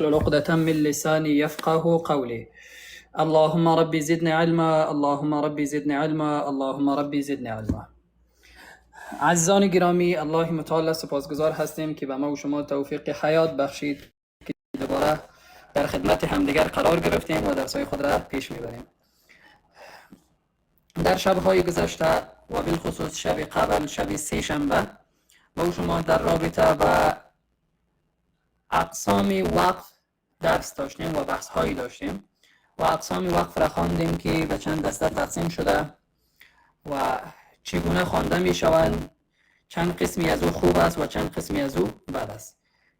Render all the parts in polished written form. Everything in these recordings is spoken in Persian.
واحلل عقدة من لساني يفقه قولي. اللهم ربي زدني علما، اللهم ربی زدنی علما، اللهم ربی زدنی علما. عزیزان گرامی، الله متعال سپاسگزار هستیم که به ما و شما توفیق حیات بخشید که دوباره در خدمت همدیگر قرار گرفتیم و درسای خود را پیش میبریم. در شبهای گذشته و بالخصوص شب قبل، شب سه شنبه، با شما در رابطه با اقسام وقف درس داشتیم و بحث هایی داشتیم و اقسام وقف را خواندیم که به چند دسته تقسیم شده و چگونه خوانده می شوند، چند قسمی از او خوب است و چند قسمی از او بد است.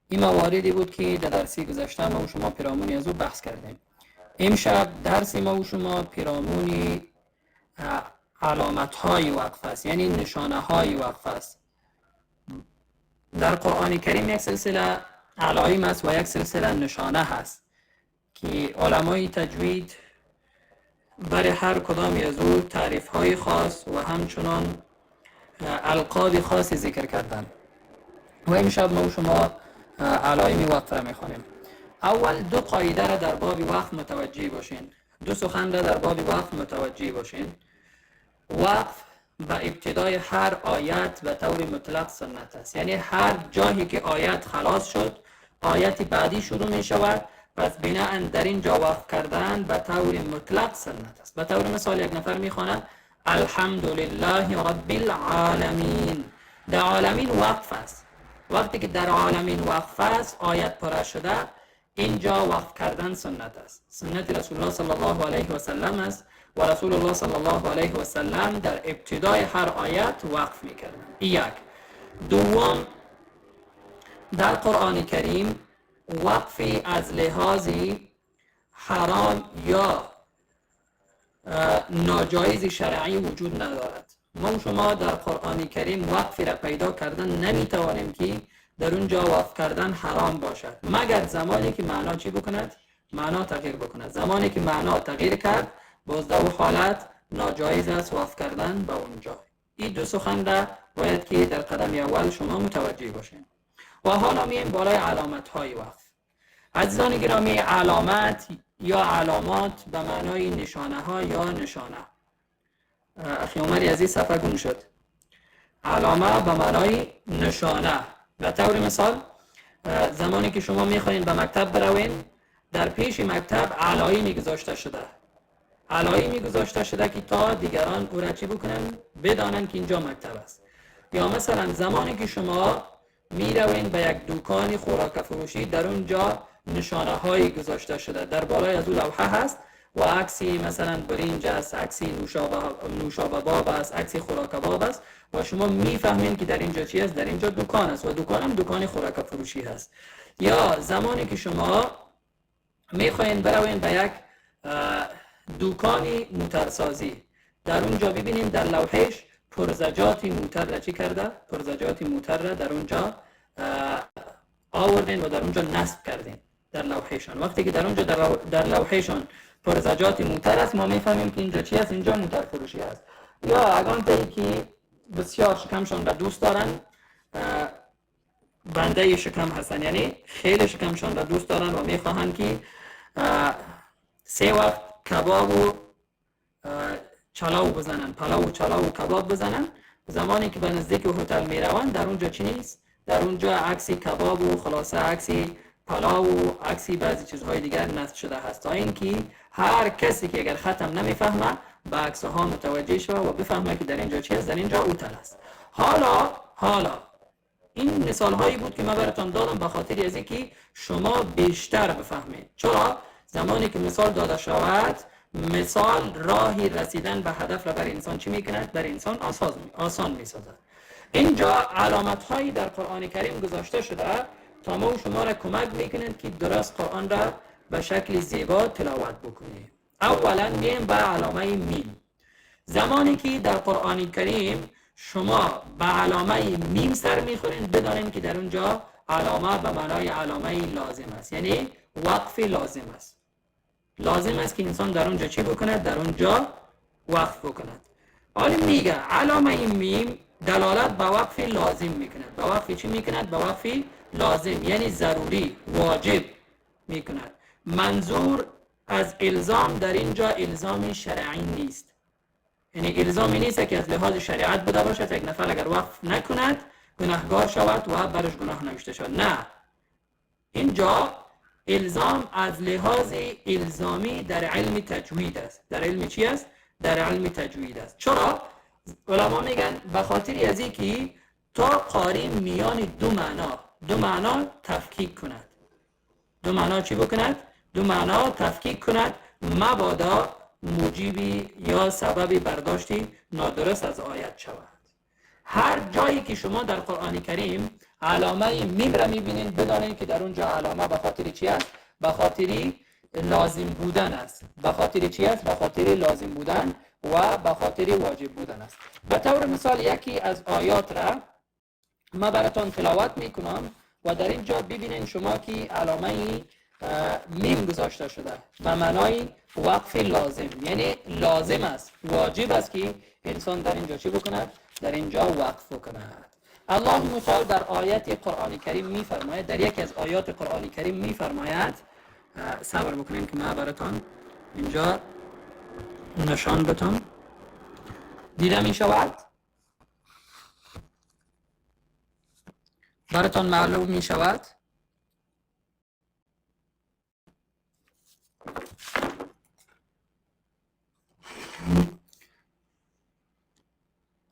این مواردی بود که در درسی گذشته ما و شما پیرامونی از او بحث کردیم. امشب درس ما و شما پیرامونی علامت های وقف است، یعنی نشانه های وقف است. در قرآن کریم یک سلسله علائم است و یک سلسله نشانه هست که علمای تجوید برای هر کدام از او تعریف های خاص و همچنان القاب خاصی ذکر کردن و امشب ما و شما علائم وقف را میخوانیم. اول دو قاعده را در باب وقف متوجه باشین، دو سخن را در باب وقف متوجه باشین. وقف به ابتدای هر آیت به طور مطلق سنت است، یعنی هر جایی که آیت خلاص شد آیت بعدی شروع می شود، پس بناء در اینجا وقف کردن به طور مطلق سنت است. به طور مثال یک نفر می خواند الحمدلله رب العالمین، در عالمین وقف است. وقتی که در عالمین وقف است آیت پره شده، اینجا وقف کردن سنت است. سنت رسول الله صلی الله علیه و سلم است و رسول الله صلی الله علیه و سلم در ابتدای هر آیت وقف میکردن. یک. دوم، در قرآن کریم وقفی از لحاظ حرام یا ناجایز شرعی وجود ندارد. ما و شما در قرآن کریم وقفی را پیدا کردن نمیتوانیم که در اونجا وقف کردن حرام باشد، مگر زمانی که معنا چی بکند؟ معنا تغییر بکند. زمانی که معنا تغییر کرد باز در حالت ناجایز است وقف کردن به اونجا. این دو سخن را باید که در قدم اول شما متوجه باشین. و حالا میایم بالای علامت های وقف. عزیزان گرامی، علامت یا علامات به معنای نشانه ها یا نشانه. اخی عمری از این صفحه گم شد. علامه به معنای نشانه. به طور مثال زمانی که شما میخواین به مکتب بروین، در پیش مکتب علایمی گذاشته شده، علایمی گذاشته شده که تا دیگران او را چی بکنن؟ بدانن که اینجا مکتب است. یا مثلا زمانی که شما میروین به یک دکان خوراک فروشی، در اونجا نشانه هایی گذاشته شده، در بالای از اون لوحه هست و عکسی مثلا برنج است، عکسی نوشابه باب است، عکسی خوراک باب است و شما میفهمین که در اینجا چی است؟ در اینجا دکان است و دکان هم دکان خوراک فروشی هست. یا زمانی که شما میخواین بروین به یک دکانی موترسازی، در اونجا ببینین در لوحش پرزجات موتر را چی کرده؟ پرزجات موتر را در اونجا آوردین و در اونجا نصب کردین در لوحشان. وقتی که در اونجا در لوحشان پرزجات موتر است، ما میفهمیم که اینجا چی است؟ اینجا موتر فروشی است. یا اگان تایی که بسیار شکمشان را دوست دارن، بنده شکم هستن، یعنی خیلی شکمشان را دوست دارن و میخواهند که 3 وقت کباب و چلاو بزنن، پلاو و چلاو و کباب بزنن. زمانی که به نزدیک هتل میروند در اونجا چی نیست؟ در اونجا عکسی کباب و خلاصه عکسی پلاو و عکسی بعضی چیزهای دیگر نصب شده هست، تا اینکه هر کسی که اگر ختم نمیفهمه به عکس‌ها متوجه شود و بفهمه که در اینجا چی است؟ در اینجا هتل است. حالا این مثال هایی بود که من براتون دادم به خاطر از اینکه شما بیشتر بفهمید. چرا؟ زمانی که مثال داده شود، مثال راهی رسیدن به هدف را بر انسان چی میکند؟ بر انسان آسان میسازد. اینجا علامت هایی در قرآن کریم گذاشته شده تا ما و شما را کمک میکنند که درست قرآن را به شکل زیبا تلاوت بکنید. اولا میم به علامه میم. زمانی که در قرآن کریم شما به علامه میم سر میخورین، بدانید که در اونجا علامه به معنای علامه لازم است، یعنی وقف لازم است. لازم است که انسان در اونجا چی بکند؟ در اونجا وقف بکند. حالا میگه علامه میم دلالت به وقف لازم میکند. به وقف چی میکند؟ به وقف لازم، یعنی ضروری، واجب. میکند. منظور از الزام در اینجا الزام شرعی نیست، یعنی الزامی نیست که از لحاظ شریعت بوده باشد یک نفر اگر وقف نکند گناهگار شود و برش گناه نوشته شود. نه، اینجا الزام از لحاظ الزامی در علم تجوید است. در علم چی است؟ در علم تجوید است. چرا؟ علما میگن به خاطر از اینکه تا قاری میان دو معنا تفکیک کند. دو معنا چی بکند؟ دو معنا تفکیک کند، مبادا موجبی یا سبب برداشتی نادرست از آیت شود. هر جایی که شما در قرآن کریم علامه میم را میبینید بدانید که در اونجا علامه به خاطر چی است؟ به خاطر لازم بودن است. به خاطر چی است؟ به خاطر لازم بودن و به خاطر واجب بودن است. به طور مثال یکی از آیات را ما براتون تلاوت میکنم و در اینجا ببینید شما که علامه میم گذاشته شده و معنای وقف لازم، یعنی لازم است، واجب است که انسان در اینجا چی بکند؟ در اینجا وقف بکند. الله متعال در آیت قرآن کریم میفرماید، در یکی از آیات قرآن کریم میفرماید، صبر بکنین که ما براتون اینجا نشان بتم دیده می شود، براتون معلوم می شود.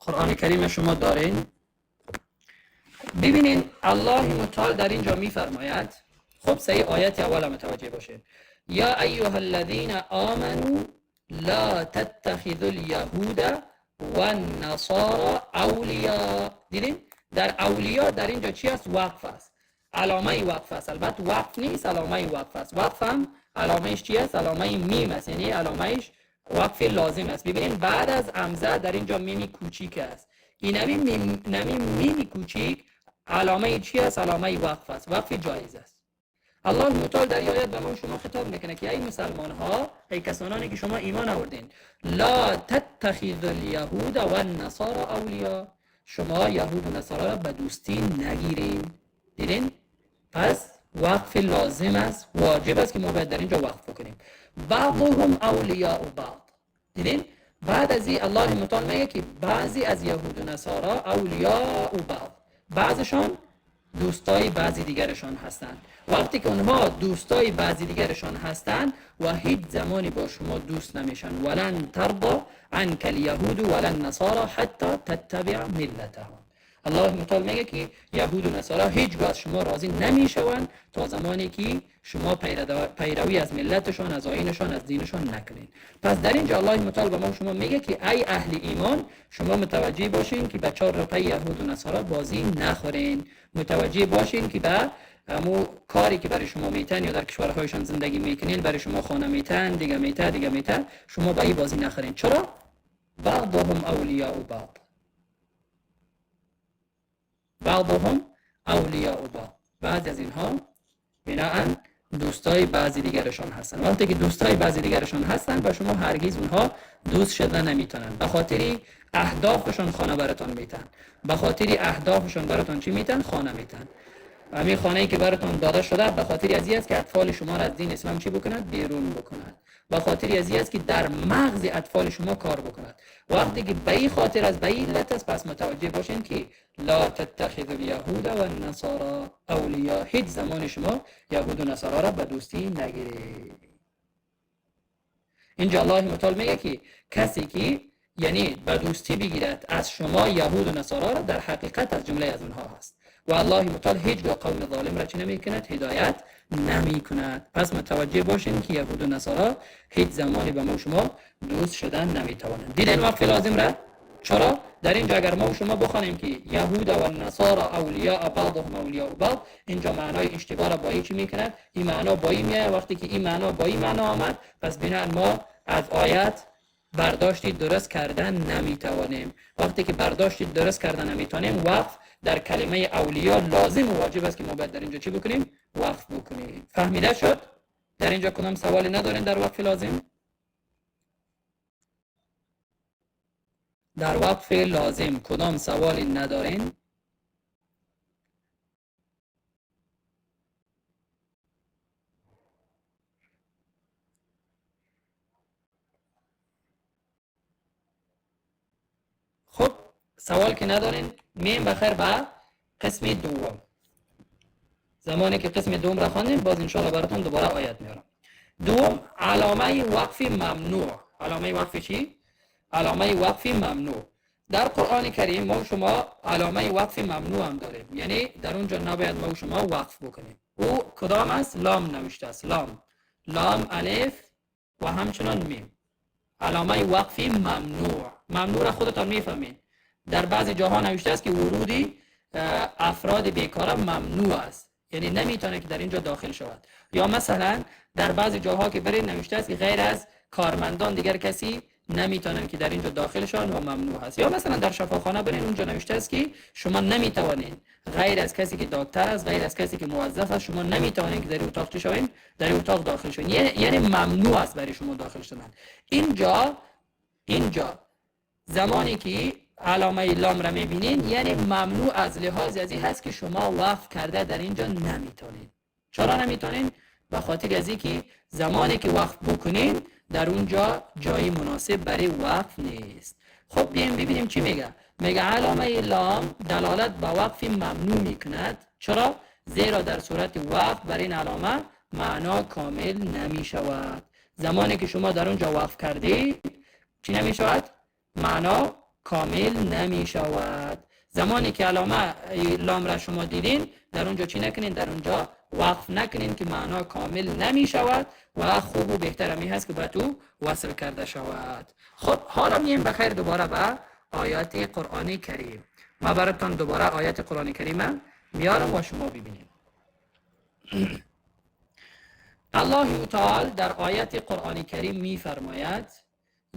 قرآن کریم شما دارین، ببینین الله متعال در اینجا میفرماید. خب سه آیت اول متوجه باشین. یا ایها الذین آمنوا لا تتخذوا اليهود والنصارى اولیاء. دیدین در اولیاء در اینجا چی است؟ وقف است، علامه وقف است. البته وقف نیست، علامه وقف است. وقف هم علامهش چی است؟ علامه میم است، یعنی علامهش وقف لازم است. ببینید بعد از همزه در اینجا میمی کوچیک است. این میمی کوچیک علامه چی است؟ علامه وقف است، وقف جایز است. الله متعال در آیات به ما شما خطاب میکنه که ای مسلمان ها، ای کسانانی که شما ایمان آوردین، لا تتخذوا اليهود والنصارى اولیاء، شما یهود و نصارا را به دوستی نگیرین. دیدین؟ پس وقف لازم است، واجب است که ما باید در اینجا وقف کنیم. بعضهم اولیاء بعض. دیدین؟ بعد از این الله متعال میگه که بعضی از یهود و نصارا اولیاء بعض، بعضشان دوستای بعضی دیگرشان هستند. وقتی که اونها دوستای بعضی دیگرشان هستند و هیچ زمانی با شما دوست نمیشن. ولن ترضى عنك اليهود ولا النصارى حتى تتبع ملتهم. الله متعال میگه که یهود و نصارا هیچگاه از شما راضی نمیشوند تا زمانی که شما پیروی از ملتشان، از آیینشان، از دینشان نکنین. پس در اینجا الله متعال به ما شما میگه که ای اهل ایمان، شما متوجه باشین که به چهار رپه یهود و نصارا بازی نخورین. متوجه باشین که به همو کاری که برای شما میتن یا در کشورهایشان زندگی میکنین، برای شما خانه میتن، دیگه میتن، شما با این بازی نخورین. چرا؟ بعضهم اولیاء بعض، بعضهم اولیاء بعض، بعض از اینها بناءً دوستای بعضی دیگرشان هستن. وقتی که دوستای بعضی دیگرشان هستن با شما هرگز اونها دوست شدن نمیتونن. به خاطر اهدافشون خانه براتون میتن، به خاطر اهدافشون براتون چی میتن؟ خانه میتن. همین خانه‌ای که براتون داده شده به خاطر از این است که اطفال شما را از دین اسلام چی بکند؟ بیرون بکند. به خاطر از این است که در مغز اطفال شما کار بکند. وقتی که به این خاطر از به این علت است، پس متوجه باشین که لا تتخذوا اليهود والنصارى اولیاء، هیچ زمان شما یهود و نصارا را به دوستی نگیرید. اینجا الله متعال میگه که کسی که یعنی به دوستی بگیرد از شما یهود و نصارا را، در حقیقت از جمله از اونها هست و الله متعال هیچگاه قوم ظالم را چی نمی کند؟ هدایت نمی کند. پس متوجه باشین که یهود و نصارا هیچ زمانی به ما شما دوست شدن نمی توانند. دیدین وقف لازم را؟ چرا؟ در اینجا اگر ما شما بخوانیم که یهود و نصارا اولیاء بعضهم اولیاء بعض، اینجا معنای اشتباه را با این چی میکند؟ این معنا با این میاد. وقتی که این معنا با این معنا آمد، پس بنا ما از آیت برداشتی درست کردن نمیتوانیم. وقتی که برداشتی درست کردن نمیتونیم، وقف در کلمه اولیاء لازم و واجب است که ما باید در اینجا چی بکنیم؟ وقف بکنیم. فهمیده شد؟ در اینجا کدام سوالی ندارین در وقف لازم؟ در وقف لازم کدام سوالی ندارین؟ سوال که ندارین میم بخیر به قسم دوم. زمانی که قسم دوم را خواندیم باز انشاءالله براتون دوباره آیت میارم. دوم علامه وقف ممنوع. علامه وقف چی؟ علامه وقف ممنوع. در قرآن کریم ما شما علامه وقف ممنوع هم داریم، یعنی در اونجا نباید ما شما وقف بکنیم. او کدام است؟ لام نوشته است، لام الف و همچنان میم. علامه وقف ممنوع. ممنوع را خودتان میفهمید. در بعضی جاها نوشته است که ورودی افراد بیکاره ممنوع است، یعنی نمیتونه که در اینجا داخل شود. یا مثلا در بعضی جاها که برای نوشته است که غیر از کارمندان دیگر کسی نمیتونن که در اینجا داخل شون و ممنوع است. یا مثلا در شفاخانه برین اونجا نوشته است که شما نمیتوانید غیر از کسی که دکتر است، غیر از کسی که موظف است، شما نمیتوانید که در اتاق چه شوین، در اتاق داخل شوین، یعنی ممنوع است برای شما داخل شدن. اینجا زمانی که علامه لام را میبینین یعنی ممنوع از لحاظ از این هست که شما وقف کرده در اینجا نمیتونین. چرا نمیتونین؟ به خاطر از اینکه زمانی که وقف بکنین در اونجا جای مناسب برای وقف نیست. خب بیایم ببینیم چی میگه. میگه علامه لام دلالت به وقف ممنوع میکند. چرا؟ زیرا در صورت وقف بر این علامه معنا کامل نمیشود. زمانی که شما در اونجا وقف کردید چی نمیشود؟ معنا کامل نمیشود. زمانی که علامه لام را شما دیدین در اونجا چی نکنین؟ در اونجا وقف نکنین که معنا کامل نمی شود و خوب و بهتر می هست که به تو وصل کرده شود. خب حالا مییم بخیر دوباره به آیات قرآن کریم. ما براتون دوباره آیات قرآن کریم میارم و شما ببینید. الله تعالی در آیات قرآن کریم می فرماید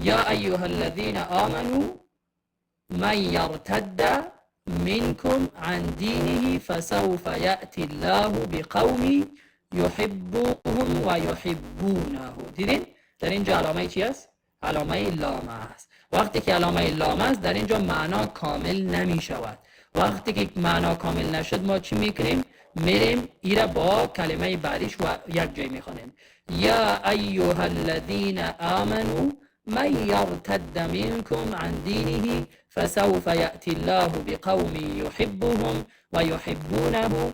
یا ایها الذین آمنوا من یرتد منكم عن دینه فسوف یأتی الله بقوم یحبهم و یحبونه. دیدین؟ در اینجا علامه چی است؟ علامه لام است. وقتی که علامه لام است در اینجا معنا کامل نمی شود. وقتی که معنا کامل نشد ما چی میکنیم؟ میریم ایره با کلمه بعدیش و یک جای میخوانیم. یا ایها الذین آمنوا من یرتد منکم عن دینه فسوف یأتی الله بقوم یحبهم و یحبونه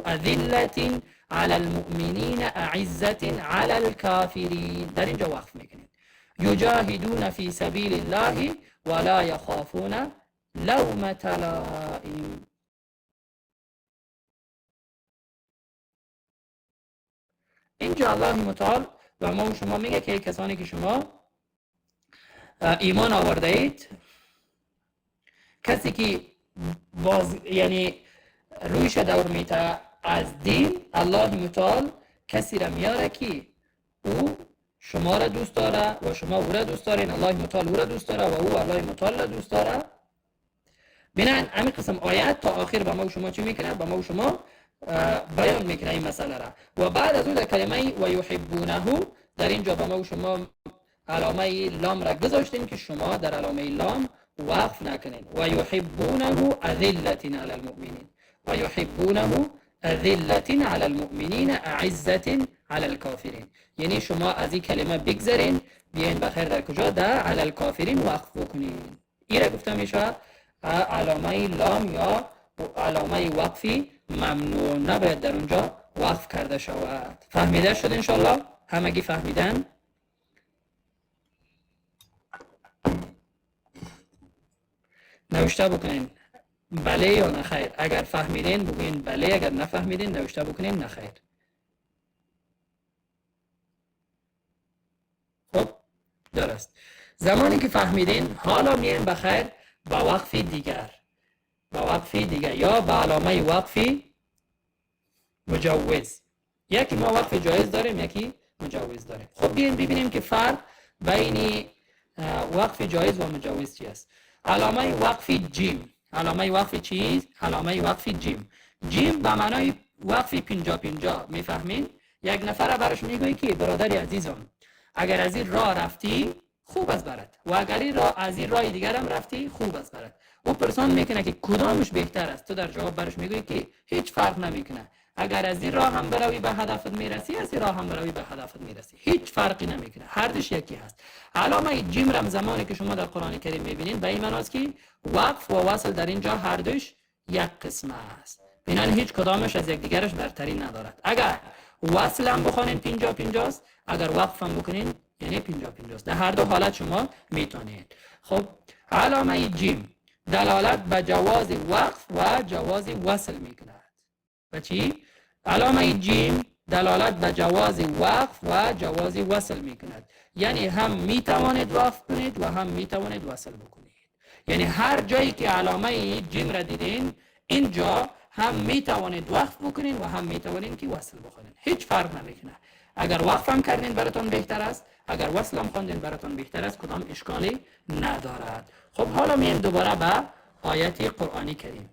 اذلة على المؤمنین اعزة على الكافرین. در اینجا وقف میکنید. یجاهدون فی سبیل الله ولا یخافون لومة لائم. اینجا الله متعال و ما شما میگه که کسانی که شما ایمان آورده اید، کسی که یعنی رویش دور میته از دین، الله متعال کسی را میاره که او شما را دوست داره و شما او را دوست دارین. الله متعال او را دوست داره و او الله متعال را دوست داره. ببینن همین قسم آیت تا آخر با ما شما چی میکنه؟ با ما شما بیان میکنه این مسئله را. و بعد از اون در کلمه و یحبونه در اینجا با ما شما علامه لام را گذاشتیم که شما در علامه لام وقف نکنین. و یحبونه اذلة علی المؤمنین و یحبونه اذلة علی المؤمنین اعزة علی الکافرین. یعنی شما از این کلمه بگذارین بیاین بخیر در کجا؟ در علی الکافرین وقف بکنین. این را گفته میشه علامه لام یا علامه وقفی ممنوع، نباید در اونجا وقف کرده شود. فهمیده شد انشالله؟ همگی فهمیدن؟ نوشته بکنین بله یا نخیر. اگر فهمیدین بگوین بله، اگر نفهمیدین نوشته بکنین نخیر. خب درست. زمانی که فهمیدین حالا میرین بخیر با وقف دیگر، با وقف دیگر یا با علامه وقف مجوز. یکی ما وقف جایز داریم، یکی مجوز داریم. خب بیاین ببینیم که فرق بین وقف جایز و مجوز چی است. علامه وقف جیم. علامه وقف چیست؟ علامه وقف جیم. جیم به معنای وقف 50-50. میفهمین؟ یک نفر برش میگویی که برادری عزیزم اگر از این راه رفتی خوب است برات و اگر این راه از این راه دیگر هم رفتی خوب است برات. او پرسان میکنه که کدامش بهتر است. تو در جواب برش میگویی که هیچ فرق نمیکنه. اگر از این راه هم بروی به هدفت میرسی، از این راه هم بروی به هدفت میرسی، هیچ فرقی نمیکنه، هر دوش یکی هست. علامه جیم رم زمانی که شما در قرآن کریم میبینید به این معناست که وقف و وصل در اینجا هر دوش یک قسم است، بنابراین هیچ کدامش از یکدیگرش برتری ندارد. اگر وصل هم بخونین 50-50 است، اگر وقف هم بکنین یعنی 50-50 است. در هر دو حالت شما میتونید. خب علامه جیم دلالت به جواز وقف و جواز وصل میکند. و چی؟ علامه جیم دلالت به جواز وقف و جواز وصل میکند، یعنی هم میتوانید وقف کنید و هم میتوانید وصل بکنید. یعنی هر جایی که علامه جیم را دیدین اینجا هم میتوانید وقف بکنید و هم میتوانید که وصل بکنید، هیچ فرق نمیکنه. اگر وقف هم کردین براتون بهتر است، اگر وصل هم خواندین براتون بهتر است، کدام اشکالی ندارد. خب حالا میایم دوباره به آیت قرآنی کریم.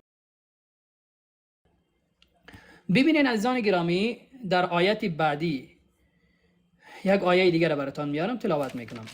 ببینین عزیزان گرامی، در آیت بعدی یک آیه دیگر را براتون میارم تلاوت میکنم.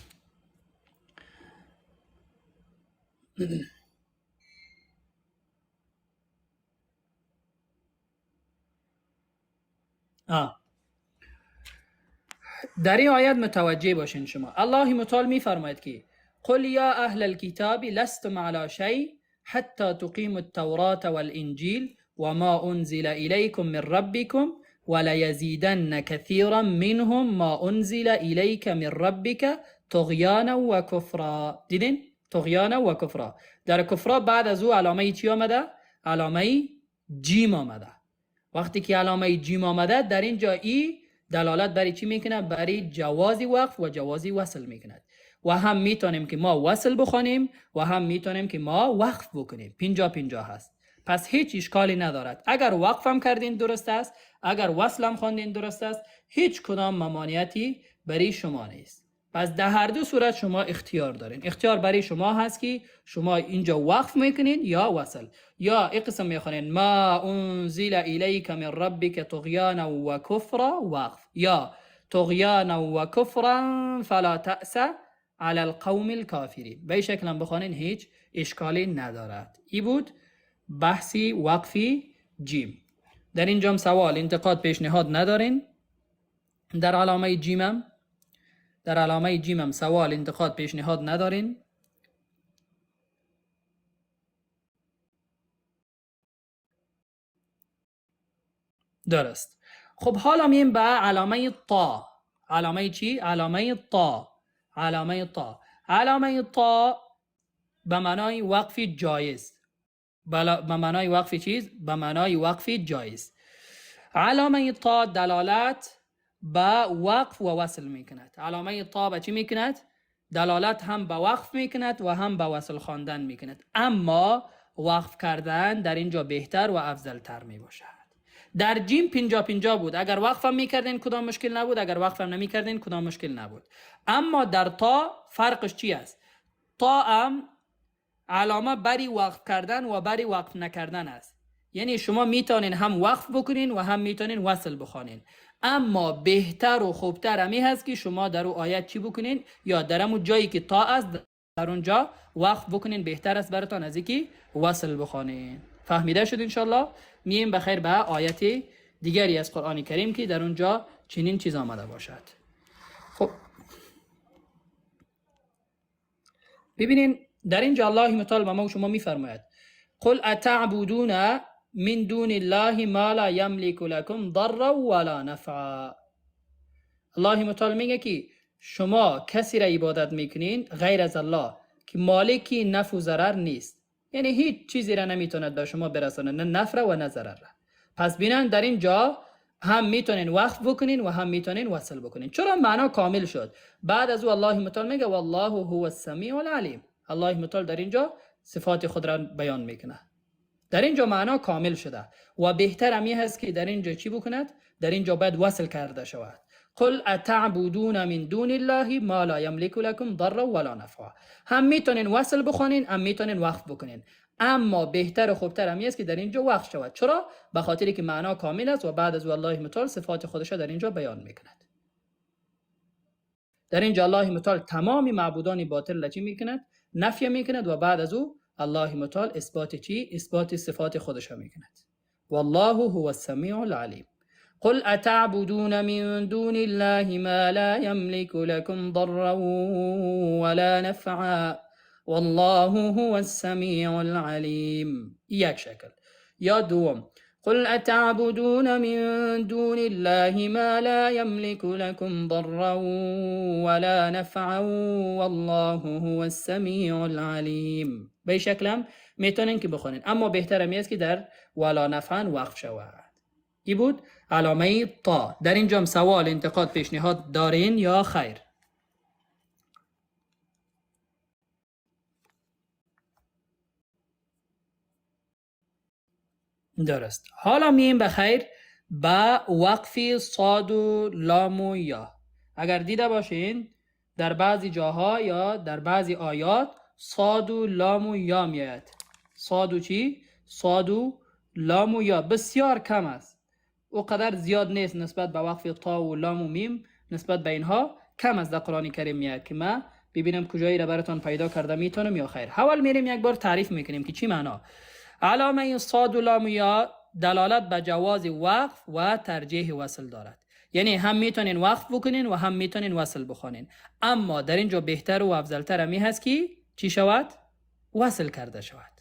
در این آیت متوجه باشین شما. الله متعال میفرماید که قل یا اهل الكتاب لستم على شيء حتى تقيموا التوراة والانجيل وما انزل اليكم من ربكم وليزيدن كثيرا منهم ما انزل اليك من ربك طغيانا وكفرا. دیدین؟ طغیانا و کفرا. در کفرا بعد از او علامه چی آمده؟ علامه جیم آمده. وقتی که علامه جیم آمده در اینجا ای دلالت برای چی میکنه؟ برای جواز وقف و جواز وصل میکند. و هم میتونیم که ما وصل بخونیم و هم میتونیم که ما وقف بکنیم. 50-50 هست. پس هیچ اشکالی ندارد. اگر وقف هم کردین درست است، اگر وصل هم خواندین درست است، هیچ کدام ممانعتی برای شما نیست. پس در هر دو صورت شما اختیار دارین. اختیار برای شما هست که شما اینجا وقف میکنین یا وصل، یا این قسم میخونین ما انزل الیک من ربک طغیانا و کفرا وقف، یا طغیانا و کفرا فلا تأس علی القوم الکافرین. به این شکل هم بخونین هیچ اشکالی ندارد. ای بود بحثی وقفی جیم. در اینجا سوال انتقاد پیشنهاد ندارین. در علامه جیمم سوال انتقاد پیشنهاد ندارین. درست. خب حالا میم به علامه طا. علامه چی؟ علامه طا. علامه طا به معنای وقف جایز. به معنای وقف چیز؟ به معنای وقف جایز. علامه طا دلالت با وقف و وصل میکند. علامه طا به چی میکند؟ دلالت هم به وقف میکند و هم به وصل خواندن میکند. اما وقف کردن در اینجا بهتر و افضل تر میباشد. در جیم 50-50 بود. اگر وقف هم میکردین کدام مشکل نبود، اگر وقف هم نمیکردین کدام مشکل نبود. اما در طا فرقش چی است؟ طا هم علامه بری وقف کردن و بری وقف نکردن است. یعنی شما میتونین هم وقف بکنین و هم میتونین وصل بخونین. اما بهتر و خوبتر همی هست که شما در اون آیت چی بکنین، یا در اون جایی که طا است در اونجا وقف بکنین، بهتر است براتون از اینکه وصل بخونین. فهمیده شد انشالله؟ میم بخیر به آیت دیگری از قرآن کریم که در اونجا چنین چیز آمده باشد. خب ببینین در اینجا الله متعال به ما و شما میفرماید قل اتعبدون من دون الله ما لا یملک لكم ضرا ولا نفعا. الله متعال میگه که شما کسی را عبادت میکنین غیر از الله که مالکی نفع و ضرر نیست، یعنی هیچ چیزی را نمیتوند به شما برساند، نه نفع و نه ضرر. پس بینن در اینجا هم میتونین وقف بکنین و هم میتونین وصل بکنین. چرا معنا کامل شد. بعد از او الله متعال میگه والله هو السمیع العلیم. الله متعال در اینجا صفات خود را بیان میکنه. در اینجا معنا کامل شده و بهتر همی هست که در اینجا چی بکند؟ در اینجا باید وصل کرده شود. قل اتعبدون من دون الله ما لا یملک لكم ضرا ولا نفعا. هم میتونین وصل بخونین، هم میتونین وقف بکنین، اما بهتر و خوبتر همی است که در اینجا وقف شود. چرا؟ به خاطری که معنا کامل است و بعد از الله متعال صفات خودش در اینجا بیان میکند. در اینجا الله متعال تمام معبودان باطل را چی میکند؟ نفی میکند و بعد از او الله متعال اثبات چی؟ اثبات صفات خودش میکند. والله هو السمیع العلیم. قل اتعبدون من دون الله ما لا يملك لكم ضرا ولا نفعا والله هو السمیع العلیم. یک شکل. یا دوم، قل اتعبدون من دون الله ما لا يملك لكم ضرا ولا نفعا والله هو السمیع العلیم. به شکلم میتونین که بخونین، اما بهتر است که در ولا نفعا وقف شود. ای بود علامه تا. در اینجا سوال، انتقاد، پیشنهاد دارین یا خیر؟ درست. حالا مییم به خیر با وقف صاد و لام و یا. اگر دیده باشین در بعضی جاها یا در بعضی آیات صاد و لام و یا میاد. صاد و چی؟ صاد و لام و یا بسیار کم است. او قدر زیاد نیست نسبت به وقف تا و لام و میم، نسبت به اینها کم است در قرآن کریم میاد که ما ببینم کجایی را براتون پیدا کرده میتونم یا خیر. حوال میریم یک بار تعریف میکنیم که چی معنا. علامه صاد و لام و یا دلالت به جواز وقف و ترجیح وصل دارد. یعنی هم میتونین وقف بکنین و هم میتونین وصل بخونین، اما در اینجا بهتر و افضلتر می هست که چی شود؟ وصل کرده شود.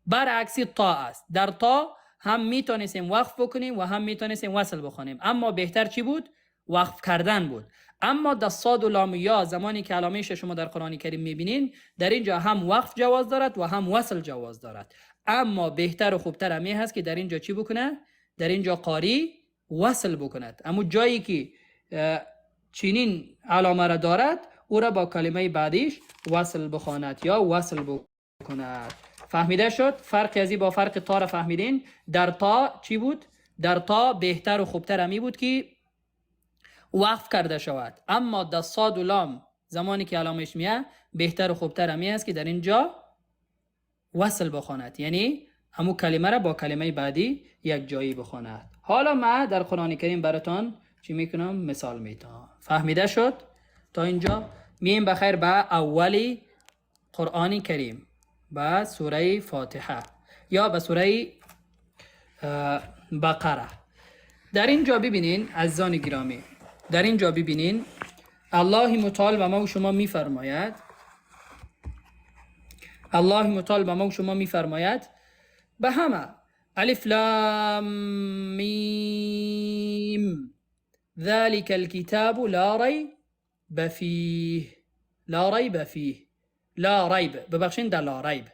برعکس تا است. در تا هم میتونستیم وقف بکنیم و هم میتونستیم وصل بخونیم، اما بهتر چی بود؟ وقف کردن بود. اما در صاد و لام یا زمانی که علامه شما در قرآن کریم میبینین، در اینجا هم وقف جواز دارد و هم وصل جواز دارد، اما بهتر و خوبتر می هست که در اینجا چی بکنه؟ در اینجا قاری وصل بکند. اما جایی که چنین علامه را دارد او را با کلمه بعدیش وصل بخواند یا وصل بکند. فهمیده شد؟ فرق ازی با فرق تا را فهمیدین؟ در تا چی بود؟ در تا بهتر و خوبتر می بود که وقف کرده شود، اما در صاد و لام زمانی که علامش میاد بهتر و خوبتر می است که در اینجا وصل بخواند، یعنی همون کلمه را با کلمه بعدی یک جایی بخواند. حالا ما در قرآن کریم براتون چی میکنم؟ مثال میتونم. فهمیده شد؟ تا اینجا میم بخیر به اولی قرآن کریم، به سوره فاتحه یا به سوره بقره. در اینجا ببینین عزیزان گرامی، در اینجا ببینین الله متعال به ما و شما میفرماید، الله متعال به ما و شما میفرماید به همه الف لام میم ذلك الكتاب لا ریب فیه. لا ریب فیه، لا ریب، ببخشین در لا ریب.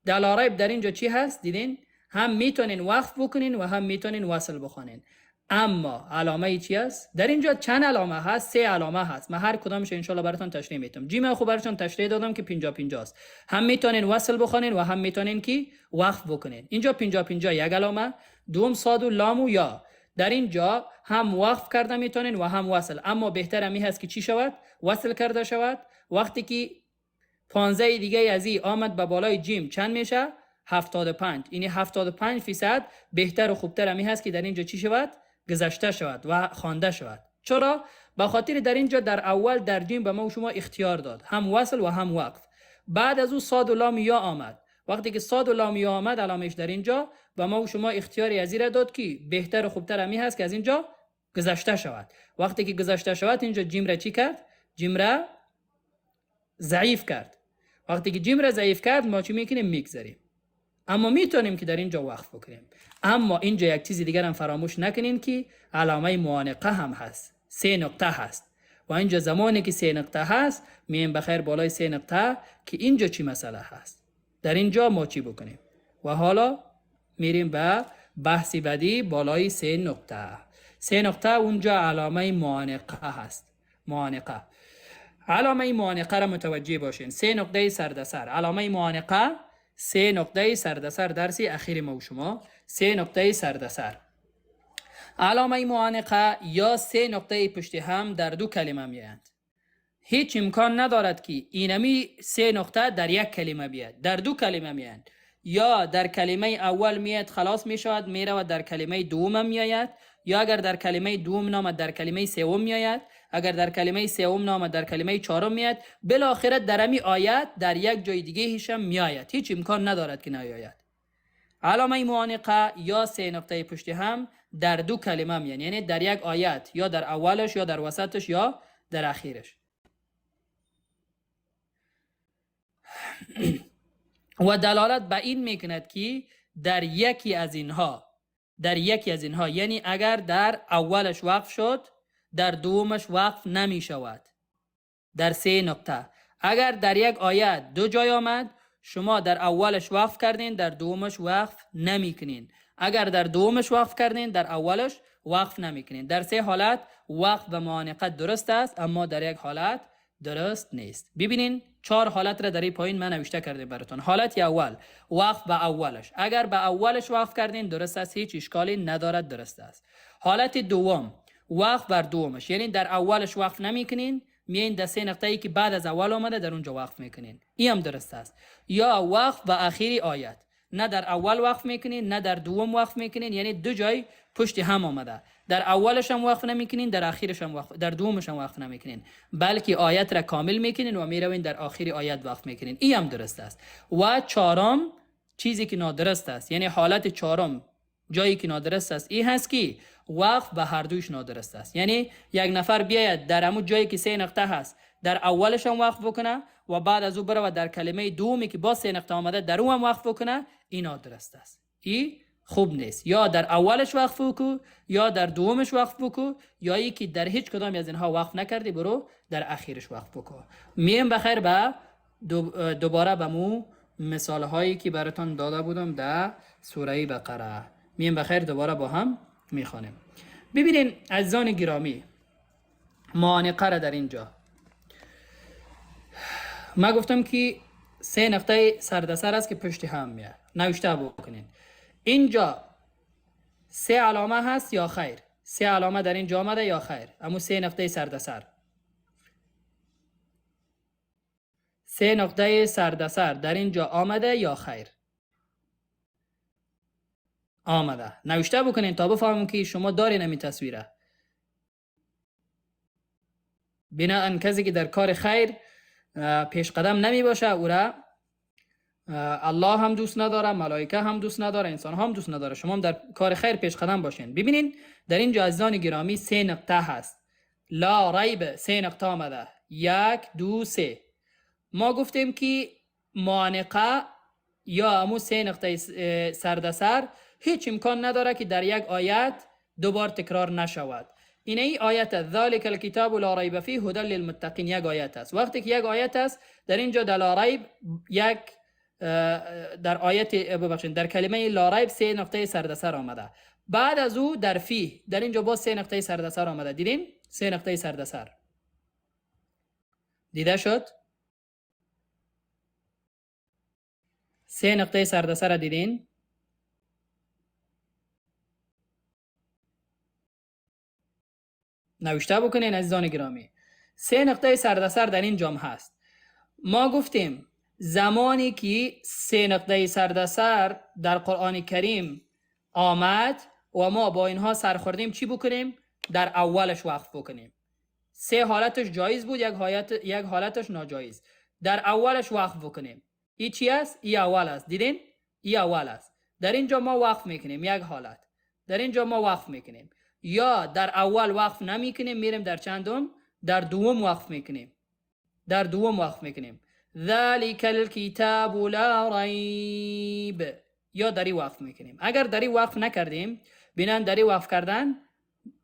در لا ریب در اینجا چی هست؟ دیدین هم میتونین وقف بکنین و هم میتونین وصل بخونین، اما علامه چی است؟ در اینجا چند علامه هست؟ 3 علامه هست. من هر کدامش ان شاء الله براتون تشریح میدم. جیم خوب براتون تشریح دادم که 50-50 است. هم میتونین وصل بخونین و هم میتونین که وقف بکنین. اینجا 50-50 یک علامه، دوم صاد و لام و یا. در اینجا هم وقف کرده میتونین و هم وصل، اما بهتر می هست که چی شود؟ وصل کرده شود. وقتی که 15 دیگه از این آمد به بالای جیم چند میشه؟ 75. یعنی 75% بهتر و خوبتر می هست که در اینجا چی شود؟ گذشته شود و خوانده شود. چرا؟ به خاطر در اینجا در اول در جیم به ما و شما اختیار داد، هم وصل و هم وقف. بعد از او صاد و لام یا آمد. وقتی که صاد و لام یا آمد علامش در اینجا به ما و شما اختیاری از این داد که بهتر و خوبتر می هست که از اینجا گذشته شود. وقتی که گذشته شود اینجا جیم را چی کرد؟ جیم را ضعیف کرد. وقتی که جیم را ضعیف کرد ما چی میکنیم؟ میگذاریم. اما میتونیم که در اینجا وقف بکنیم. اما اینجا یک چیز دیگر هم فراموش نکنین که علامه معانقه هم هست. 3 نقطه هست و اینجا زمانی که 3 نقطه هست میم بخیر بالای 3 نقطه که اینجا چی مسئله هست، در اینجا ما چی بکنیم. و حالا میریم به بحثی بعدی بالای 3 نقطه. 3 نقطه اونجا علامه معانقه هست. معانقه، علامه معانقه را متوجه باشین. 3 نقطه سردسر، علامه معانقه 3 نقطه سردسر. درسی اخیر ما و شما 3 نقطه سردسر. علامه معانقه یا 3 نقطه پشت هم در 2 کلمه میایند. هیچ امکان ندارد که اینمی 3 نقطه در یک کلمه بیاد، در 2 کلمه میایند. یا در کلمه اول میاد خلاص میشود میره و در کلمه دوم میآید، یا اگر در کلمه دوم نامد در کلمه سوم میآید، اگر در کلمه سوم نامد در کلمه چهارم میاد، بالاخره در امی آیت در یک جای دیگه هم میآید. هیچ امکان ندارد که نیاید. علامه معانقه یا سه نقطه پشت هم در دو کلمه میان، یعنی در یک آیت یا در اولش یا در وسطش یا در اخیرش. و دلالت به این میکند که در یکی از اینها یعنی اگر در اولش وقف شد در دومش وقف نمی شود. در سه نقطه اگر در یک آیت دو جای آمد، شما در اولش وقف کردین، در دومش وقف نمی کنین. اگر در دومش وقف کردین، در اولش وقف نمی کنین. در سه حالت وقف به معانقت درست است، اما در یک حالت درست نیست. ببینین 4 حالت را در این پایین من نوشته کردم براتون. حالت اول وقف به اولش، اگر به اولش وقف کردین درست است، هیچ اشکالی ندارد، درست است. حالت دوم وقف بر دومش، یعنی در اولش وقف نمیکنین، میین در سه نقطه‌ای که بعد از اول آمده در اونجا وقف میکنین، این هم درست است. یا وقف به آخری آیت، نه در اول وقف میکنین نه در دوم وقف میکنین، یعنی دو جای پشت هم آمده، در اولش هم وقف نمیکنین، در آخرش هم وقف، در دومش هم وقف نمیکنین، بلکه آیت را کامل میکنین و میروین در آخری آیت وقف میکنین، این هم درست است. و چهارم چیزی که نادرست است، یعنی حالت چهارم جایی که نادرست است این هست که وقف به هر دوش نادرست است. یعنی یک نفر بیاید در همون جایی که سه نقطه هست در اولش هم وقف بکنه و بعد از او بره و در کلمه دومی که با سه نقطه آمده در اون هم وقف بکنه، این نادرست است، این خوب نیست. یا در اولش وقف بکو یا در دومش وقف بکو، یا ای که در هیچ کدام از اینها وقف نکردی برو در اخیرش وقف بکو. میم بخیر به دوباره به مو مثال هایی که براتون داده بودم در سوره بقره. میم بخیر دوباره با هم میخوانیم. ببینین عزیزان گرامی، معانقه را در اینجا ما گفتم که سه نقطه سردسر است که پشت هم میاد، نوشته بکنین. اینجا سه علامه هست یا خیر؟ سه علامه در اینجا آمده یا خیر؟ اما سه نقطه سردسر، سه نقطه سردسر در اینجا آمده یا خیر؟ آمده. نوشته بکنین تا بفهمم که شما دارین همین تصویره. بنابراین کسی که در کار خیر پیش قدم نمی باشه او را الله هم دوست نداره، ملائکه هم دوست نداره، انسان هم دوست نداره. شما هم در کار خیر پیش قدم باشین. ببینین در اینجا عزیزان گرامی سه نقطه هست، لا ریب، سه نقطه آمده، 1 2 3. ما گفتیم که معانقه یا همون سه نقطه سردسر هیچ امکان نداره که در یک آیت دوبار تکرار نشود. این ای آیت ذالک الکتاب لا ریب فیه هدی للمتقین یک آیت است. وقتی که یک آیت است در اینجا در لا ریب یک در آیت ببخشید در کلمه لا ریب سه نقطه سردسر آمده، بعد از او در فیه در اینجا باز سه نقطه سردسر آمده. دیدین سه نقطه سردسر دیده شد؟ سه نقطه سردسر دیدین؟ نوشته بکنین عزیزان گرامی. سه نقطه سردسر در این جام هست. ما گفتیم زمانی که سه نقطه سردسر در قرآن کریم آمد و ما با اینها سر خوردیم چی بکنیم؟ در اولش وقف بکنیم. سه حالتش جایز بود، یک حالتش ناجایز. در اولش وقف بکنیم. این چی است؟ این اول است. دیدین؟ این اول است. در اینجا ما وقف میکنیم یک حالت. در اینجا ما وقف میکنیم. یا در اول وقف نمیکنیم میریم در چندم؟ در دوم وقف میکنیم. در دوم وقف میکنیم. ذالک الکتاب لا ریب، یا دری وقف میکنیم. اگر دری وقف نکردیم بینن دری وقف کردن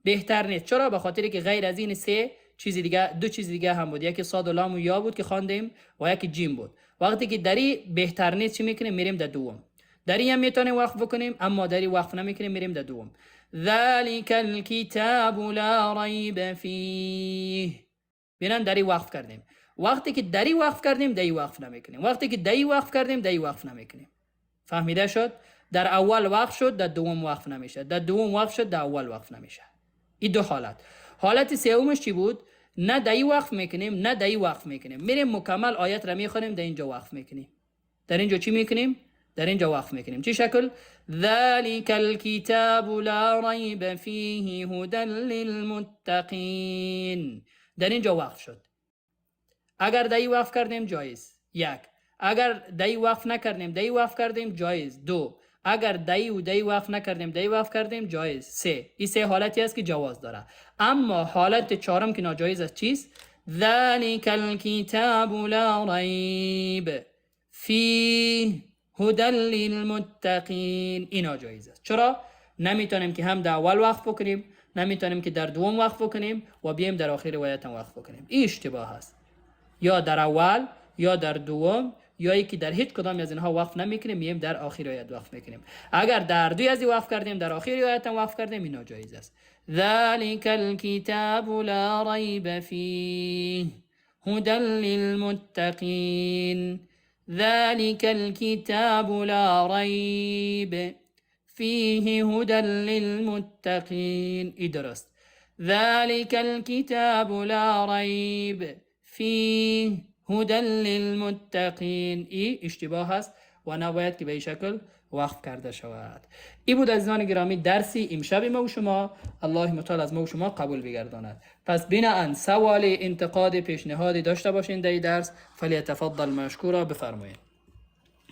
بهتر نیست. چرا؟ به خاطری که غیر از این سه چیز دیگه، دو چیز دیگه هم بود، یکی صاد و لام و یا بود که خواندیم و یکی جیم بود. وقتی که دری بهتر نیست چی میکنیم؟ میریم در دوم. دری هم میتونیم وقف بکنیم اما دری وقف نمیکنیم میریم در دوم. ذالک الکتاب لا ریب فیه، بینن دری وقف کردیم. وقتی که دری وقف کردیم دی وقف نمیکنیم، وقتی که دی وقف کردیم دی وقف نمیکنیم. فهمیده شد؟ در اول وقف شد در دوم وقف نمیشه، در دوم وقف شد در اول وقف نمیشه. این دو حالت. حالت سومش چی بود؟ نه دی وقف میکنیم نه دی وقف میکنیم، میریم مکمل آیت را میخونیم در اینجا وقف میکنیم. در اینجا چی میکنیم؟ در اینجا وقف میکنیم. چه شکل؟ ذالک الکتاب لا ریب فیه هدی للمتقین. در اینجا وقف شد. اگر دی وقف کردیم جایز، یک. اگر دی وقف نکردیم دی وقف کردیم جایز، دو. اگر دی و دی وقف نکردیم دی وقف کردیم جایز. سه، این سه حالتی است که جواز داره. اما حالت چهارم که ناجایز است چیست؟ ذلك الكتاب لا ریب فیه هدى للمتقین. این ناجایز است. چرا؟ نمیتونیم که هم در اول وقف بکنیم، نمیتونیم که در دوم وقف بکنیم و بیایم در آخر روایت هم وقف بکنیم. این اشتباه است. یا در اول یا در دوم، یا ای که در هیچ کدام از اینها وقف نمیکنیم، میایم در آخر روایت وقف میکنیم. اگر در دوی از این وقف کردیم، در آخر روایت هم وقف کردیم، این ناجایز است. ذلك الكتاب لا ریب فیه هدى للمتقین. ذلك الكتاب لا ریب فیه هدى للمتقین. ای درست. ذلك الكتاب لا ریب فیه هدى للمتقین. ای اشتباه است و نباید که به این شکل وقف کرده شود. ای بود عزیزان گرامی درسی امشب ما و شما. الله متعال از ما و شما قبول بگرداند. پس بناء سوال، انتقاد، پیشنهادی داشته باشین در درس، فلیتفضل مشکورا. بفرمایید.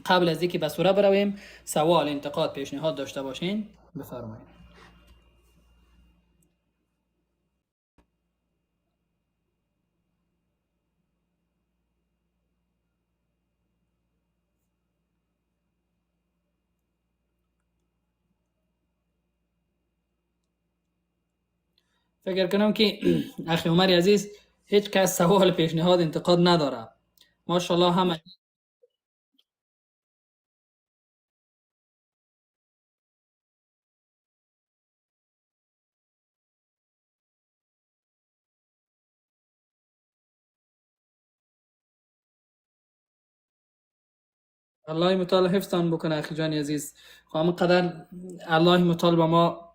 قبل از اینکه به سوره برویم، سوال، انتقاد، پیشنهاد داشته باشین، بفرمایید. فکر کنم که اخی عمر عزیز هیچ کس سوال، پیشنهاد، انتقاد نداره. ماشاءالله همه. الله متعال حفظتان بکنه اخی جان عزیز. همه قدر الله متعال به ما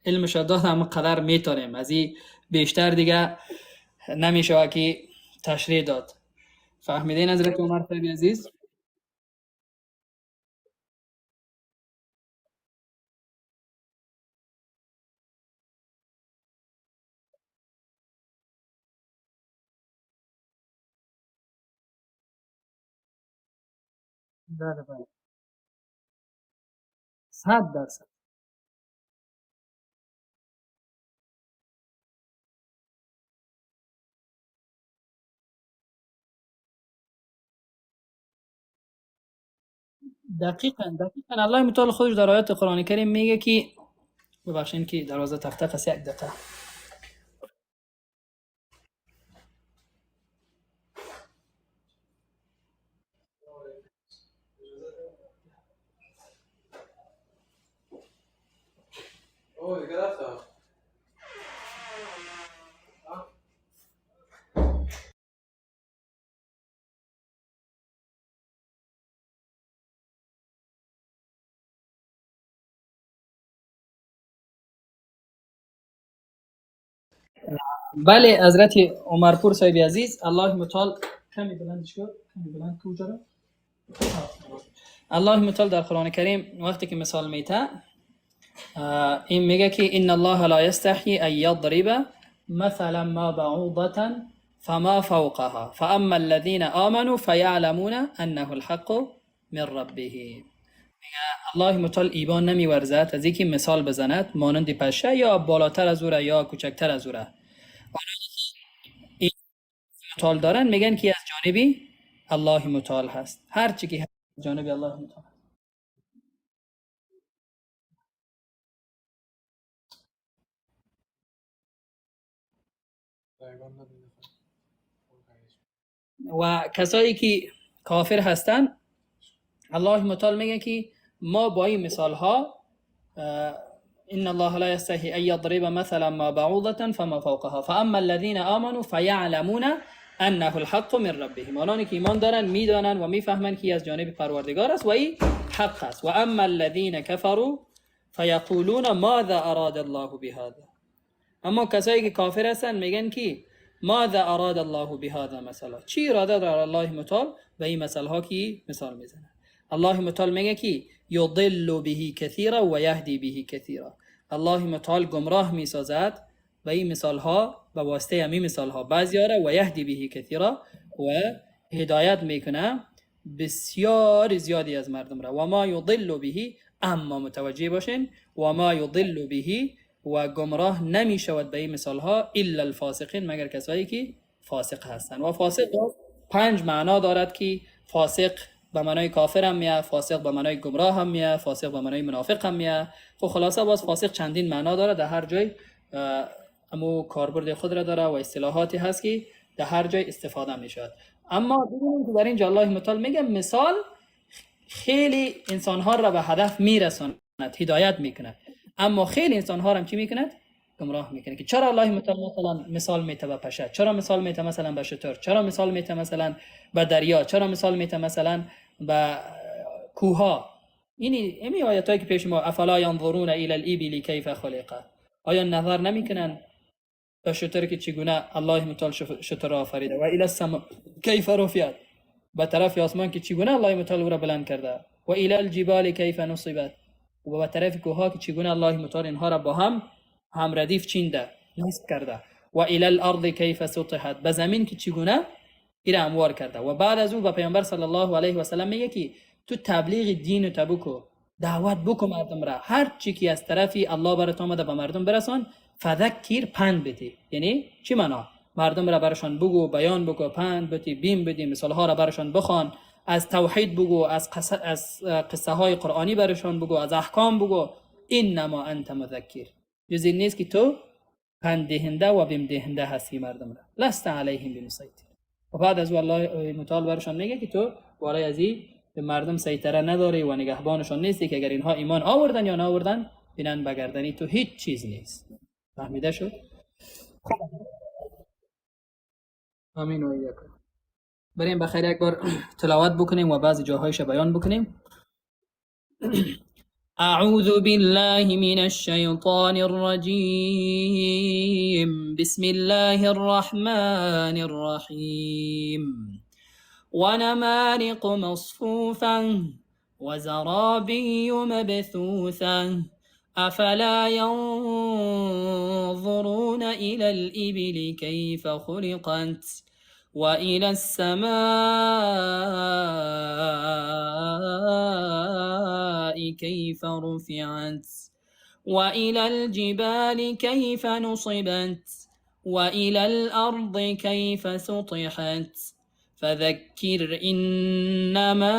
علمش داد، همه قدر میتونیم. از این بیشتر دیگه نمیشه که تشریح داد. فهمیدین حضرت عمر صاحب عزیز؟ بله بله. 100%. دقیقاً دقیقاً الله متعال خودش در آیات قرآن کریم میگه که، ببخشید که دروازه تق تق است، یک دقیقه. بله حضرت عمرپور صاحب عزیز، الله متعال کمی بلندش کن، کمی بلند کجا رو؟ الله متعال در قرآن کریم وقتی که مثال میته، این میگه که ان الله لا یستحی ان یضرب مثلا ما بعوضة فما فوقها فاما الذين آمنوا فیعلمون انه الحق من ربهم. الله متعال ایبان نمیورزد از اینکه مثال بزند مانند پشه، یا بالاتر از اوره یا کوچکتر از اوره. این متعال دارن میگن که از جانبی الله متعال هست. هر چی که از جانب الله متعال. و کسایی که کافر هستن، الله متعال میگه که ما با این مثال ها، ان الله لا يستحي ان يضرب مثلا ما بعوضة فما فوقها فاما الذين آمنوا فيعلمون انه الحق من ربهم. آنانی که ایمان دارن میدانن و میفهمن که از جانب پروردگار است و این حق است. و اما الذين كفروا فيقولون ماذا اراد الله بهذا. اما کسایی که کافر هستن میگن که ماذا اراد الله بهذا مثلا، چی اراده داره الله متعال به این مثال ها که مثال میزنه. الله متعال میگه که یضل به کثیرا و یهدی به کثیرا. الله متعال گمراه میسازد به این مثال ها، به واسطه همین مثال ها بعضی را، و یهدی به کثیرا، و هدایت میکنه بسیار زیادی از مردم را. و ما یضل به، اما متوجه باشین، و ما یضل به و گمراه نمی شود به این مثال ها الا الفاسقین، مگر کسایی که فاسق هستند. و فاسق 5 معنا دارد که فاسق به معنای کافر هم میاد، فاسق به معنای گمراه هم میاد، فاسق به معنای منافق هم میاد. خب خلاصه باز فاسق چندین معنا داره، در هر جای امو کاربرد خود را داره و اصطلاحاتی هست که در هر جای استفاده می شود. اما ببینیم که در اینجا الله متعال میگه مثال خیلی انسانها را به هدف میرساند، هدایت میکند، اما خیلی انسانها را هم چی میکند؟ گمراه میکنه. که چرا الله متعال مثلا مثال میته به پشه، چرا مثال میته مثلا به شتر، چرا مثال میته مثلا به دریا، چرا مثال میته مثلا به کوها. این آیاتایی که پیش ما، افلا ينظرون الى الابل کیف خلقت، آیا نظر نمیکنن به شتر که چگونه الله متعال شتر را آفریده، و الى السماء کیف رفعت، به طرف آسمان که چگونه الله متعال او را بلند کرده، و الى الجبال کیف نصبت، و به طرف کوها که چگونه الله متعال اینها را با هم ردیف چینده، نصب کرده، و الى الارض کیف سطحت، به زمین که چگونه ایره اموار کرده. و بعد از او به پیامبر صلی الله علیه و سلم میگه که تو تبلیغ دین تو بکو، دعوت بکو مردم را، هر چی که از طرفی الله برات آمده به مردم برسان، فذکر، پند بده. یعنی چی معنا؟ مردم را برشان بگو، بیان بگو، پند بده، بیم بده، مثال ها را برشان بخوان، از توحید بگو، از قصه های قرآنی برشان بگو، از احکام بگو. انما انت مذکر، جز این نیست که تو پند دهنده و بیم دهنده هستی مردم را، لست علیهم بمسیطر. و بعد از الله متعال برشان میگه که تو بالای از این به مردم سیطره نداری و نگهبانشان نیستی، که اگر اینها ایمان آوردن یا نآوردن بینن بگردنی تو هیچ چیز نیست. فهمیده شد؟ امین و ایاکم. بریم بخیر یک بار تلاوت بکنیم و بعضی جاهایش بیان بکنیم. أعوذ بالله من الشيطان الرجيم. بسم الله الرحمن الرحيم. ونمارق مصفوفا وزرابي مبثوثا أفلا ينظرون إلى الإبل كيف خلقت وإلى السماء كيف رفعت وإلى الجبال كيف نصبت وإلى الأرض كيف سطحت فذكر إنما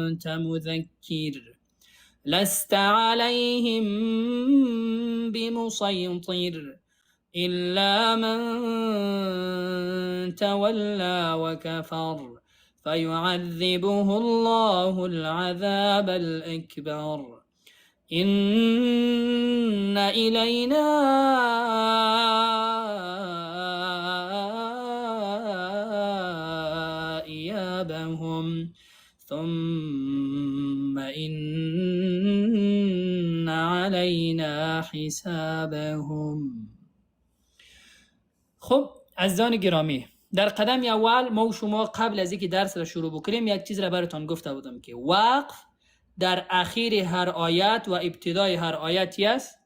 أنت مذكر لست عليهم بمسيطر إلا من تولى وكفر فيعذبه الله العذاب الأكبر إن إلينا إيابهم ثم إن علينا حسابهم. خب عزیزان گرامی، در قدم اول ما و شما قبل از اینکه درس را شروع بکنیم یک چیز را براتون گفته بودم که وقف در اخیر هر آیت و ابتدای هر آیتی است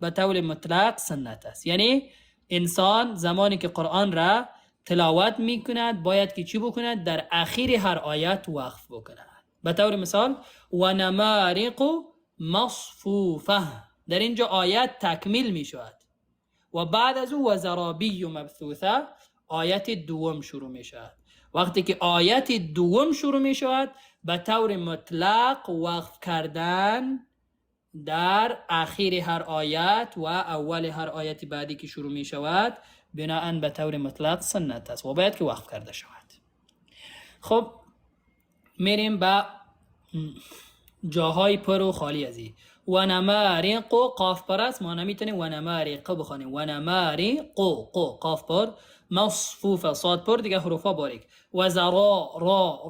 به طور مطلق سنت است. یعنی انسان زمانی که قرآن را تلاوت میکند باید که چی بکند؟ در اخیر هر آیت وقف بکند. به طور مثال و نمارق مصفوفه، در اینجا آیت تکمیل می شود و بعد از او و زرابی مبثوثه آیت دوم شروع می شود. وقتی که آیت دوم شروع می شود به طور مطلق وقف کردن در اخیر هر آیت و اول هر آیت بعدی که شروع می شود بناهن به طور مطلق سنت است و باید که وقف کرده شود. خب میریم به جاهای پر و خالی از این. و نمارق قاف پر است، ما نمیتونیم و نمارق بخوانیم. و نمارق قاف پر، مصفوف صاد پر، دیگه حروفا باریک. و زرا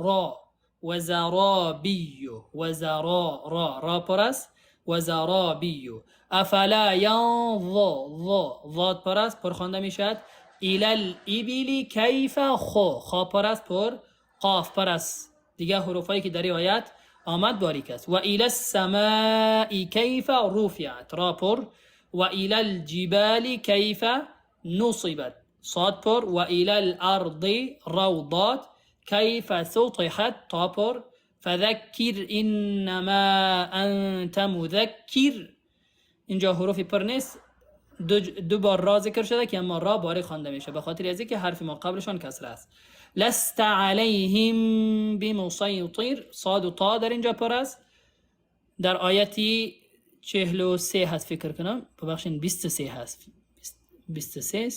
را و زرابی و زرا را پر است و زرابی. افلا ضاد پر است، پر خوانده میشد. الى الابل کیف خا پر است، پر قاف پر است، دیگه حروفایی که در این آیت آمد باریک است. و الى السماء کیف رفعت را پر و الى الجبال کیف نصبت صاد پر. و الى الارض روضات كيف سطحت تا پر. فذكر انما انت مذكر. اینجا حروف پر نیست، دو بار را ذکر شده که اما را باری خوانده میشه به خاطر از اینکه حرف ما قبلشان کسره است. لست علیهم بمسیطر. صاد و تا در اینجا پر است. در آیتی 43 هست فکر کنم، ببخشید 23 هست، 23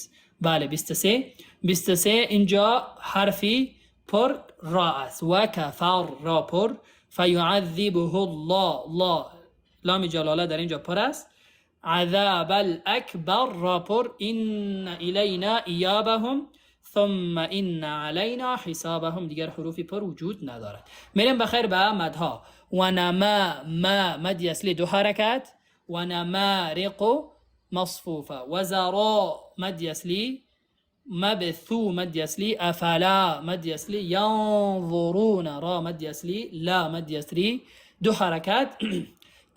بله 23 اینجا حرفی پر را است. و کفر را پر. فیعذبه الله، الله لام جلاله در اینجا پر است. عذاب الاکبر را پر. ان الینا ایابهم ثم ان علینا حسابهم. دیگر حروفی پر وجود ندارد. میریم بخیر به مدها. و نما، ما مد اصلی 2 حرکت. و نمارق مصفوفه. و زرا مد اصلی. مبثو مد اصلی. افلا مد اصلی. ینظرون را مد اصلی. لا مد اصلی 2 حرکت.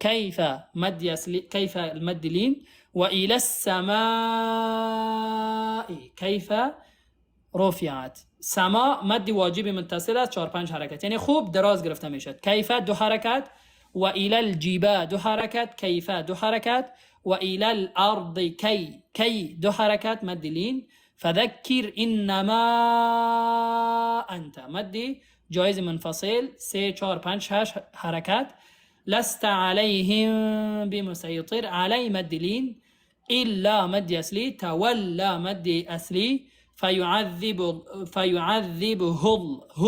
كيف مد يسلي، كيف المد لين. وإلى السماء كيف رفعت. سما مد واجب متصل است 4-5 حرکت، یعنی خوب دراز گرفته میشد. كيف 2 حرکت. و الى الجبال 2 حرکت. كيف 2 حرکت. و الى الارض كي 2 حرکت مد لين. فذكر انما انت مد جایز منفصل 3-4-5-6 حرکت. لست عليهم بمسيطر. علي مد لين. إلا مد أصلي. تولى مد أصلي. فيعذبه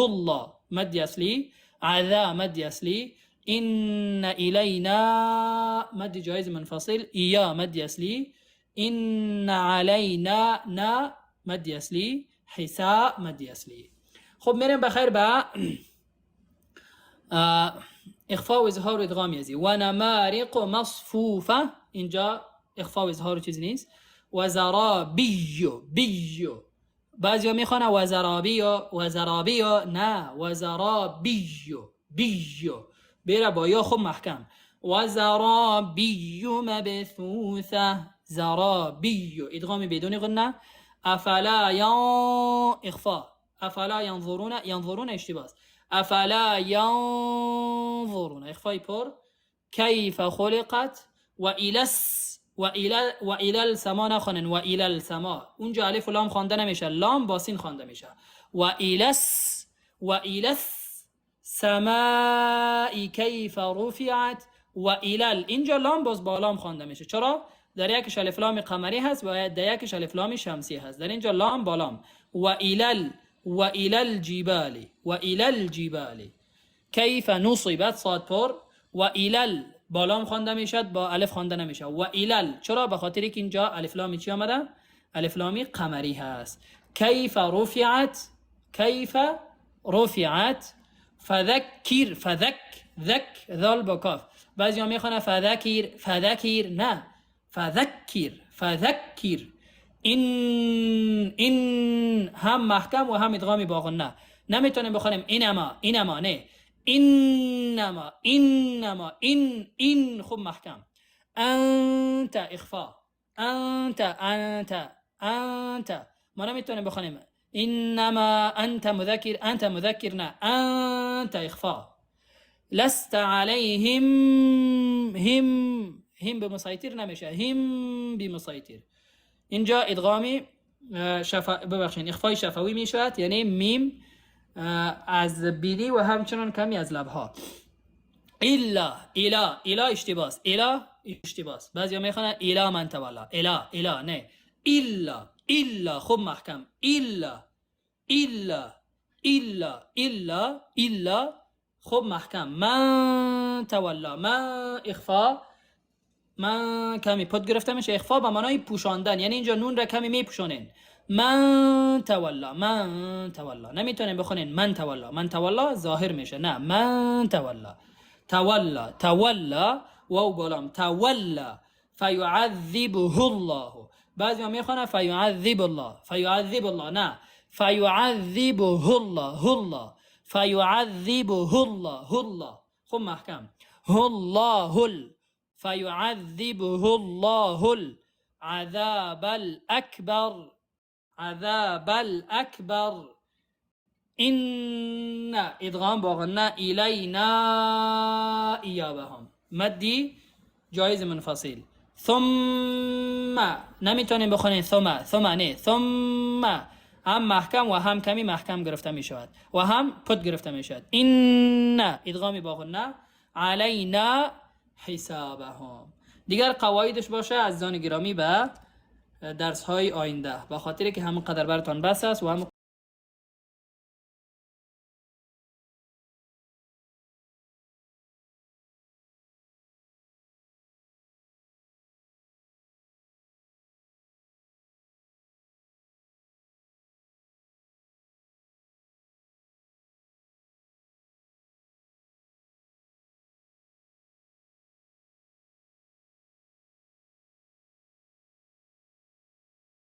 الله مد أصلي. عذا مد أصلي. إن إلينا مد جائز منفصل. إيا مد أصلي. إن علينا نا مد أصلي. حساء مد أصلي. خب میریم بخیر به اخفاء و اظهار و ادغام یزی. و نمارق مصفوفه اینجا اخفاء و اظهار چیز نیست. و زرابیو بیو. بعضی ها میخوانه و زرابیو نه. و زرابیو بیو بیره با یا خوب محکم. و زرابیو مبثوثه. زرابیو ادغام بدون غنه. افلا اخفاء. افلا ینظرون اشتباس. افلا ینظرون اخفای پر. کیف خلقت. و الى السما نخوانن. و الى السما اونجا الف و لام خوانده نمیشه، لام با سین خوانده میشه. و الى السماء کیف رفعت. و الى اینجا لام باز با لام خوانده میشه. چرا؟ در یکش الف لام قمری هست و در یکش الف لام شمسی هست. در اینجا لام با لام. و الى الجبال كيف نصبت. صاد پر. و الى با لام خوانده میشد، با الف خوانده نمیشه. و الى چرا؟ به خاطر که اینجا الف لامی چی آمده؟ الف لامی قمری هست. كيف رفعت. فذك ذال با کاف. بعضی ها میخوانه فذکر نه. فذکر این هم محکم و هم ادغامی با غنه. نمیتونیم بخونیم اینما نه. اینما این خوب محکم. انت اخفا. انت ما نمیتونیم بخونیم انما انت مذکر نه. انت اخفا. لست علیهم هم بمسیطر نمیشه. هم بمسیطر. اینجا ادغامی ببخشید اخفای شفوی میشود، یعنی میم از بینی و همچنان کمی از لبها. الا اشتباس. بعضی ها میخوانن الا من تولا. الا نه. الا خوب محکم. الا خوب محکم. من تولا. ما اخفا من کمی پد گرفته میشه. اخفا به معنای پوشاندن، یعنی اینجا نون را کمی میپوشونین. من تولا نمیتونین بخونین من تولا ظاهر میشه. نه من تولا واو بالام. تولا فیعذبه الله. بعضی ها میخوانن فیعذب الله نه. فیعذبه الله. خب محکم. فيعذبه الله العذاب الأكبر. عذاب الاکبر. این ادغام با غنه الینا ایابهم، مدی جایز منفصل. ثم نمیتونیم بخونیم ثم نه، ثم هم محکم و هم کمی محکم گرفته می شود و هم پد گرفته می شود. این ادغامی با غنه علینا حسابهم. دیگر قواعدش باشه عزیزان گرامی به درس های آینده، با خاطر که همون قدر براتون بس است و هم